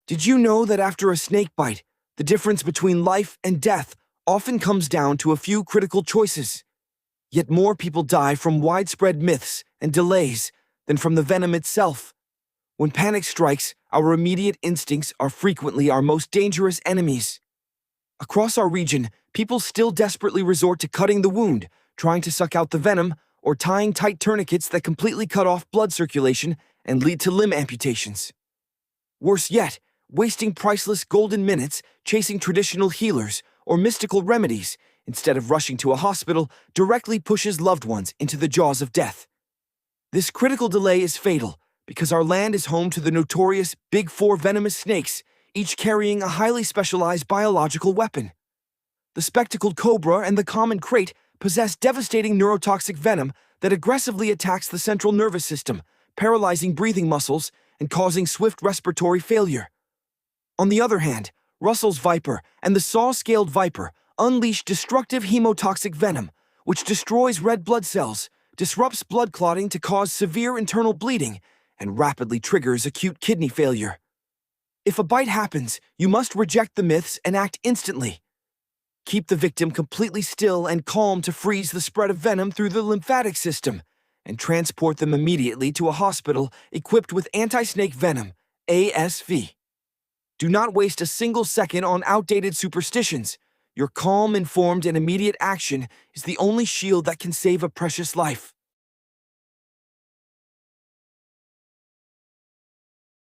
Did you know that after a snake bite, the difference between life and death often comes down to a few critical choices? Yet more people die from widespread myths and delays than from the venom itself. When panic strikes, our immediate instincts are frequently our most dangerous enemies. Across our region, people still desperately resort to cutting the wound, trying to suck out the venom, or tying tight tourniquets that completely cut off blood circulation and lead to limb amputations. Worse yet, wasting priceless golden minutes chasing traditional healers or mystical remedies instead of rushing to a hospital directly pushes loved ones into the jaws of death. This critical delay is fatal because our land is home to the notorious Big Four venomous snakes, each carrying a highly specialized biological weapon. The spectacled cobra and the common krait possess devastating neurotoxic venom that aggressively attacks the central nervous system, paralyzing breathing muscles and causing swift respiratory failure. On the other hand, Russell's viper and the saw-scaled viper unleash destructive hemotoxic venom, which destroys red blood cells, disrupts blood clotting to cause severe internal bleeding, and rapidly triggers acute kidney failure. If a bite happens, you must reject the myths and act instantly. Keep the victim completely still and calm to freeze the spread of venom through the lymphatic system, and transport them immediately to a hospital equipped with anti-snake venom, ASV. Do not waste a single second on outdated superstitions. Your calm, informed, and immediate action is the only shield that can save a precious life.